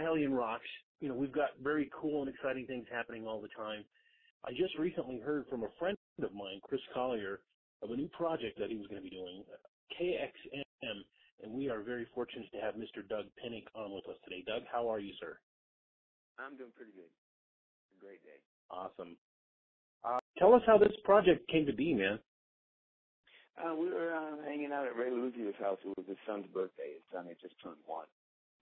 Hellion rocks. You know, we've got very cool and exciting things happening all the time. I just recently heard from a friend of mine, Chris Collier, of a new project that he was going to be doing, KXM, and we are very fortunate to have Mr. dUg Pinnick on with us today. Doug, how are you, sir? I'm doing pretty good. A great day. Awesome. Tell us how this project came to be, man. We were hanging out at Ray Luzio's house. It was his son's birthday. His son had just turned 1.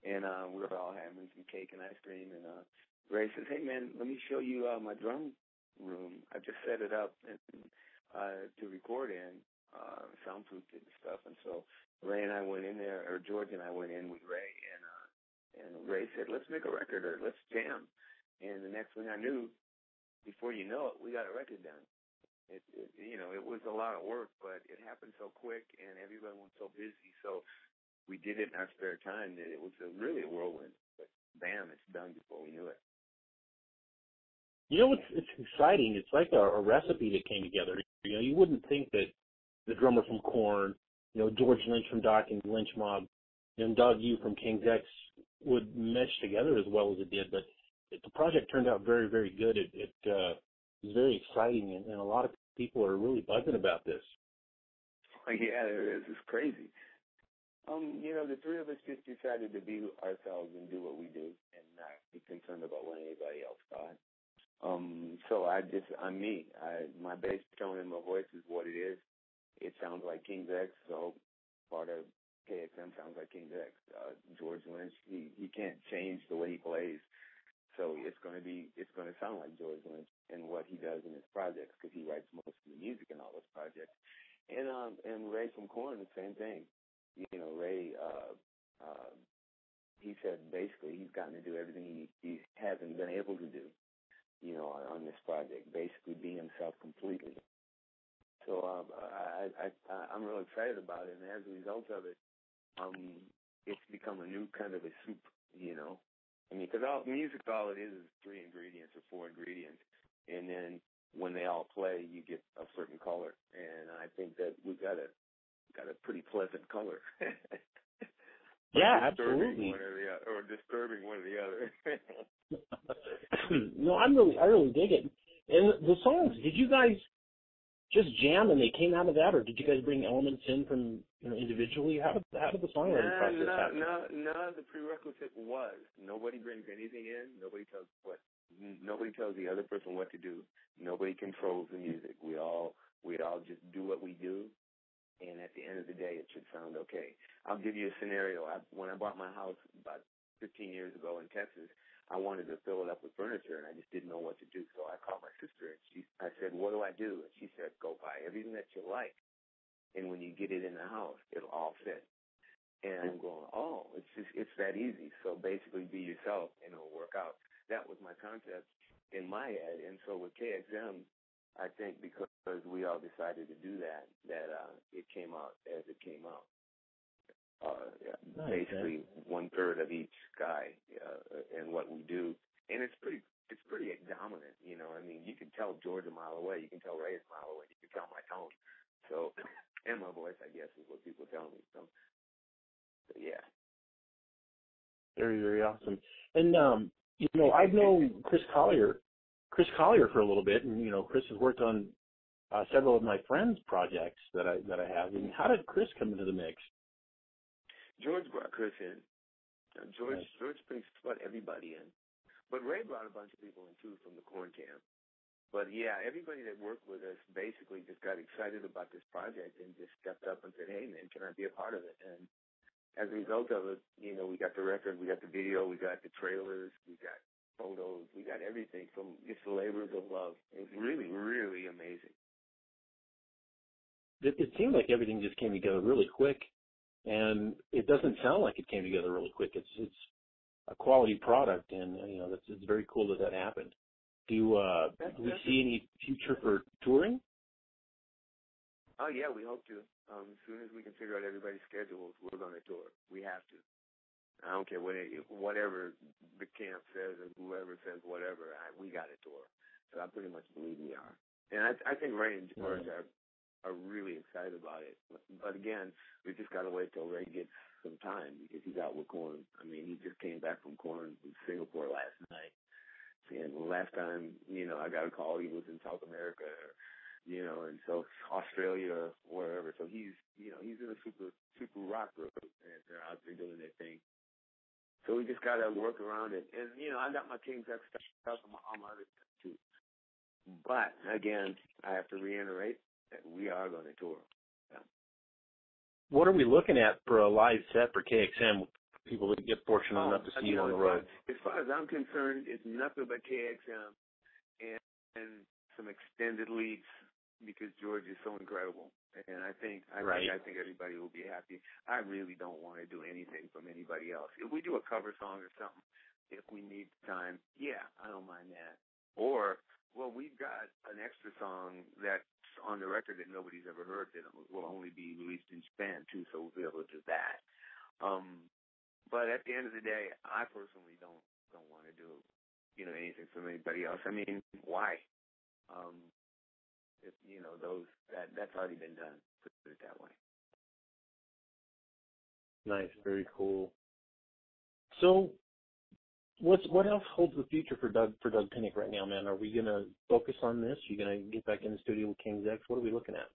And we were all having some cake and ice cream. And Ray says, hey, man, let me show you my drum room. I just set it up to record in, soundproofed it and stuff. And so Ray and I went in there, or George and I went in with Ray. And Ray said, let's make a record or let's jam. And the next thing I knew, before you know it, we got a record done. It was a lot of work, but it happened so quick and everyone was so busy. So we did it in our spare time that it was really a whirlwind. But bam, it's done before we knew it. You know, it's exciting. It's like a recipe that came together. You know, you wouldn't think that the drummer from Korn, you know, George Lynch from Doc and Lynch Mob, and Doug U from King's X would mesh together as well as it did. But the project turned out very, very good. It was very exciting, and a lot of people are really buzzing about this. Oh, yeah, there is. It's crazy. The three of us just decided to be ourselves and do what we do and not be concerned about what anybody else thought. So I'm me. My bass tone and my voice is what it is. It sounds like King's X, so part of KXM sounds like King's X. George Lynch, he can't change the way he plays. So it's going to sound like George Lynch and what he does in his projects because he writes most of the music in all those projects. And Ray from Korn, the same thing. You know, Ray, he said basically he's gotten to do everything he hasn't been able to do, you know, on this project, basically be himself completely. So I'm really excited about it, and as a result of it, it's become a new kind of a soup, you know. I mean, because music, all it is 3 ingredients or 4 ingredients, and then when they all play, you get a certain color. And I think that we've got a pretty pleasant color. Yeah, absolutely. Or disturbing one or the other. No, I really dig it. And the songs, did you guys just jam and they came out of that, or did you guys bring elements in from, you know, individually? How did the songwriting process happen? No, the prerequisite was nobody brings anything in. Nobody tells the other person what to do. Nobody controls the music. We all just do what we do, and at the end of the day, it should sound okay. I'll give you a scenario. When I bought my house about 15 years ago in Texas, I wanted to fill it up with furniture, and I just didn't know what to do. So I called my sister, and I said, what do I do? And she said, go buy everything that you like, and when you get it in the house, it'll all fit. And I'm going, oh, it's that easy. So basically be yourself, and it'll work out. That was my concept in my head. And so with KXM, I think because we all decided to do that it came out as it came out. Basically 1/3 of each guy and what we do, and it's pretty dominant. You know, I mean, you can tell George a mile away, you can tell Ray a mile away, you can tell my tone, so and my voice, I guess, is what people tell me. So yeah, very, very awesome. And you know, I've known Chris Collier for a little bit, and you know, Chris has worked on several of my friends' projects that I have. And how did Chris come into the mix? George brought Chris in. George brings about everybody in. But Ray brought a bunch of people in, too, from the Korn camp. But, yeah, everybody that worked with us basically just got excited about this project and just stepped up and said, hey, man, can I be a part of it? And as a result of it, you know, we got the record, we got the video, we got the trailers, we got photos, we got everything from just labors of love. It was really, really amazing. It seemed like everything just came together really quick. And it doesn't sound like it came together really quick. It's a quality product, and you know it's very cool that happened. Do we see any future for touring? Oh yeah, we hope to. As soon as we can figure out everybody's schedules, we're going to tour. We have to. I don't care whatever the camp says or whoever says whatever. We got to tour. So I pretty much believe we are. And I think Ray and George are are really excited about it. But again, we just got to wait till Ray gets some time because he's out with Korn. I mean, he just came back from Korn in Singapore last night. And last time, I got a call, he was in South America, and so Australia or wherever. So he's in a super rock group, and they're out there doing their thing. So we just got to work around it. And, I got my King's X stuff on my other stuff too. But, again, I have to reiterate that we are going to tour. Yeah. What are we looking at for a live set for KXM? People that get fortunate enough to see you on the road. As far as I'm concerned, it's nothing but KXM and some extended leads because George is so incredible. And I think everybody will be happy. I really don't want to do anything from anybody else. If we do a cover song or something, if we need time, yeah, I don't mind that. Or, well, we've got an extra song that's on the record that nobody's ever heard that will only be released in Japan too, so we'll be able to do that. But at the end of the day, I personally don't want to do, anything from anybody else. I mean, why? If, that's already been done. Put it that way. Nice, very cool. So, what else holds the future for Doug Pinnick right now, man? Are we gonna focus on this? Are you gonna get back in the studio with King's X? What are we looking at?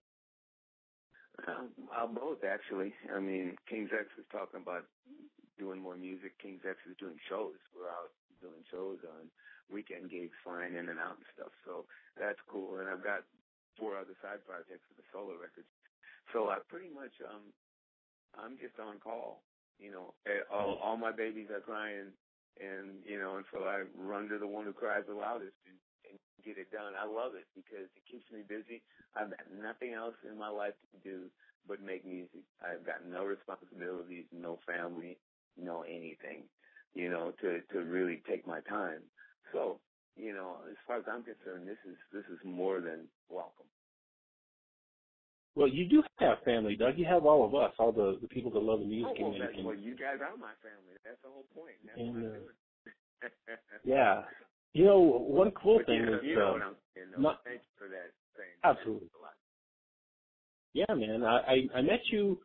Both, actually. I mean, King's X is talking about doing more music. King's X is doing shows. We're out doing shows on weekend gigs, flying in and out and stuff. So that's cool. And I've got 4 other side projects for the solo records. So I pretty much, I'm just on call. All my babies are crying, and so I run to the one who cries the loudest and get it done. I love it because it keeps me busy. I've got nothing else in my life to do but make music. I've got no responsibilities, no family, no anything, to really take my time. So, as far as I'm concerned, this is more than welcome. Well, you do have family, Doug. You have all of us, all the people that love the music. Well, you guys are my family. That's the whole point. That's what I'm doing. Yeah. One cool thing is... what I'm saying, thanks for that thing. Absolutely. Yeah, man. I met you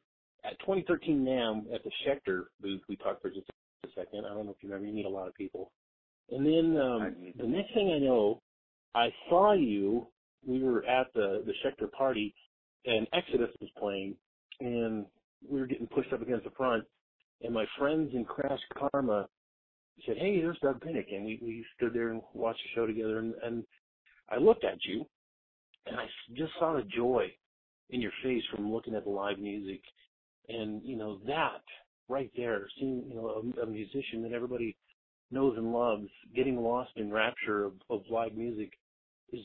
at 2013 NAMM at the Schecter booth. We talked for just a second. I don't know if you remember. You meet a lot of people. And then the next thing I know, I saw you. We were at the Schecter party, and Exodus was playing, and we were getting pushed up against the front. And my friends in Crash Karma said, "Hey, there's Doug Pinnick," and we stood there and watched the show together. And I looked at you, and I just saw the joy in your face from looking at the live music, and that right there, seeing a musician that everybody knows and loves, getting lost in rapture of live music is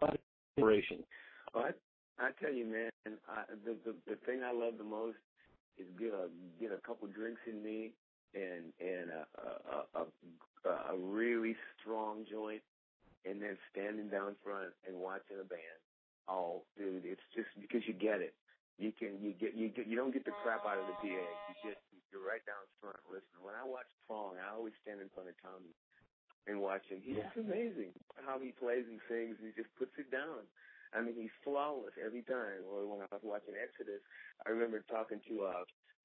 quite an inspiration. Well, I tell you, man, the thing I love the most is get a couple drinks in me and a really strong joint, and then standing down front and watching a band. Oh, dude, it's just because you get it. You don't get the crap out of the PA. You're right down front listening. When I watch Prong, I always stand in front of Tommy and watch him. He's just amazing how he plays and sings. He just puts it down. I mean, he's flawless every time. Or when I was watching Exodus, I remember talking to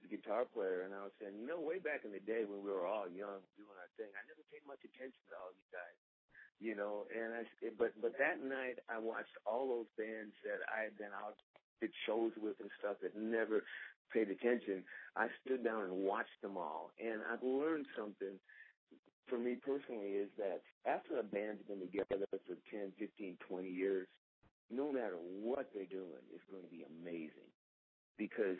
the guitar player, and I was saying, way back in the day when we were all young doing our thing, I never paid much attention to all you guys. But that night I watched all those bands that I had been out did shows with and stuff that never paid attention. I stood down and watched them all, and I've learned something for me personally is that after a band's been together for 10, 15, 20 years, no matter what they're doing, it's going to be amazing. Because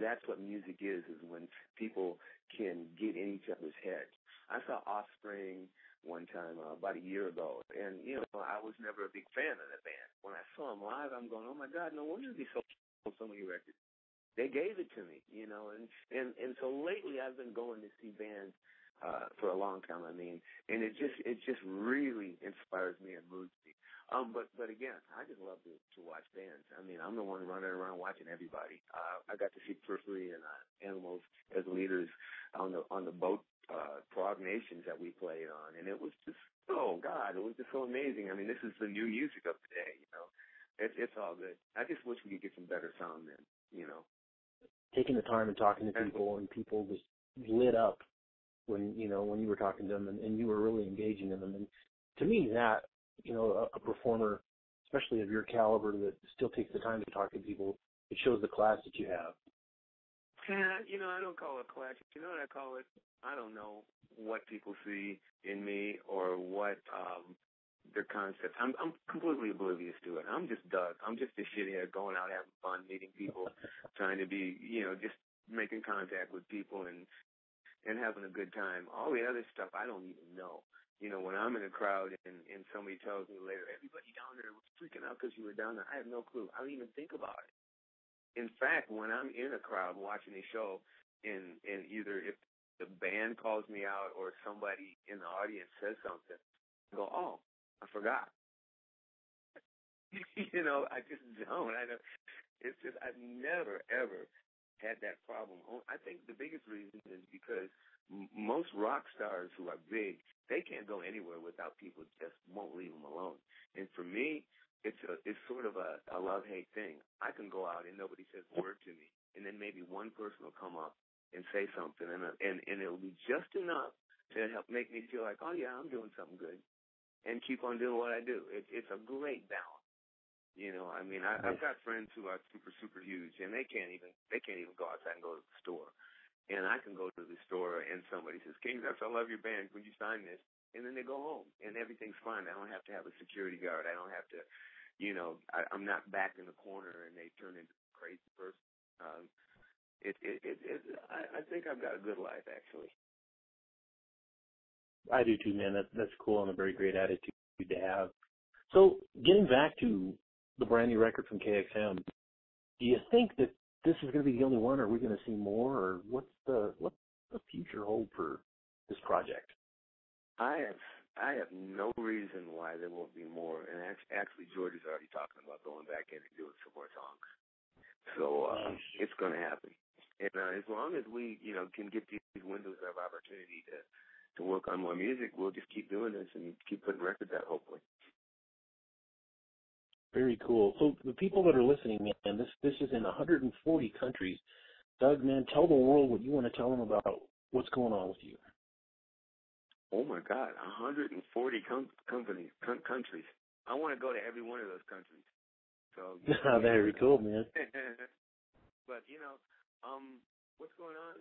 that's what music is when people can get in each other's heads. I saw Offspring one time about a year ago, and I was never a big fan of the band. When I saw them live, I'm going, oh my God, no wonder they sold so many records. They gave it to me, and so lately I've been going to see bands for a long time. I mean, and it just really inspires me and moves me. But again, I just love to watch bands. I mean, I'm the one running around watching everybody. I got to see Periphery and Animals as leaders on the boat Prog Nations that we played on, and it was just, oh God, it was just so amazing. I mean, this is the new music of today, It's all good. I just wish we could get some better sound then, you know. Taking the time and talking to people, and people just lit up when you were talking to them, and you were really engaging in them. And to me, that a performer, especially of your caliber, that still takes the time to talk to people, it shows the class that you have. Yeah, I don't call it class. You know what I call it? I don't know what people see in me or what their concept. I'm completely oblivious to it. I'm just Doug. I'm just a shithead going out having fun, meeting people, trying to be, just making contact with people and having a good time. All the other stuff I don't even know. When I'm in a crowd and somebody tells me later, everybody down there was freaking out because you were down there, I have no clue. I don't even think about it. In fact, when I'm in a crowd watching a show, and either if the band calls me out or somebody in the audience says something, I go, oh, I forgot. I just don't. It's just I've never, ever had that problem. I think the biggest reason is because most rock stars who are big, they can't go anywhere without people just won't leave them alone. And for me, it's sort of a love-hate thing. I can go out and nobody says a word to me, and then maybe one person will come up and say something, and it'll be just enough to help make me feel like, oh yeah, I'm doing something good, and keep on doing what I do. It's a great balance. I've got friends who are super, super huge, and they can't even go outside and go to the store. And I can go to the store and somebody says, King, I love your band. Could you sign this? And then they go home and everything's fine. I don't have to have a security guard. I don't have to, I'm not back in the corner and they turn into a crazy person. I think I've got a good life, actually. I do too, man. That's cool and a very great attitude to have. So getting back to the brand new record from KXM, do you think that this is going to be the only one, or are we going to see more, or what's the future hold for this project? I have no reason why there won't be more, and actually George is already talking about going back in and doing some more songs. So it's going to happen, and as long as we can get these windows of opportunity to work on more music, we'll just keep doing this and keep putting records out, hopefully. Very cool. So the people that are listening, man, this is in 140 countries. Doug, man, tell the world what you want to tell them about what's going on with you. Oh, my God, 140 countries. I want to go to every one of those countries. So very cool, man. But, what's going on?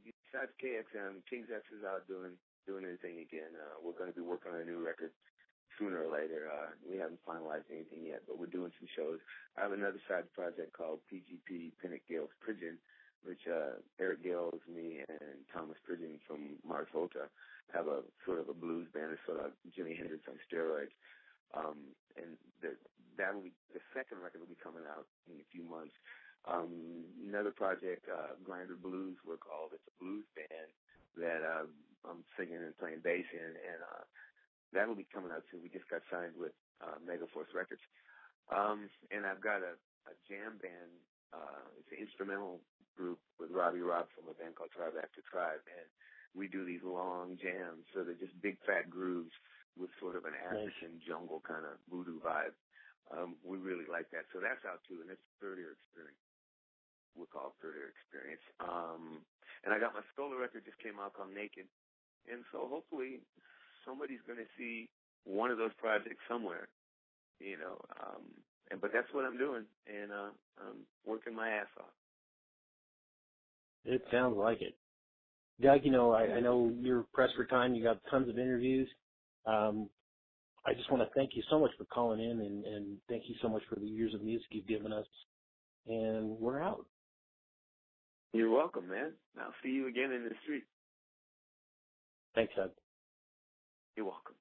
Besides KXM, King's X is out doing anything again. We're going to be working on a new record sooner or later. We haven't finalized anything yet, but we're doing some shows. I have another side project called PGP, Pinnick of KXM, which Eric Gales, me, and Thomas Pridgeon from Mars Volta have a sort of a blues band. It's sort of Jimi Hendrix on steroids. And that'll be the second record will be coming out in a few months. Another project, Grinder Blues, we're called. It's a blues band that I'm singing and playing bass in, and that'll be coming out soon. We just got signed with Megaforce Records. And I've got a jam band. It's an instrumental group with Robbie Robb from a band called Tribe After Tribe. And we do these long jams. So they're just big, fat grooves with sort of an African jungle kind of voodoo vibe. We really like that. So that's out too. And it's Third Ear Experience. We'll call it Third Ear Experience. And I got my solo record just came out called Naked. And so hopefully somebody's going to see one of those projects somewhere, but that's what I'm doing, and I'm working my ass off. It sounds like it. Doug, I know you're pressed for time. You got tons of interviews. I just want to thank you so much for calling in, and thank you so much for the years of music you've given us, and we're out. You're welcome, man. I'll see you again in the street. Thanks, Doug. You're welcome.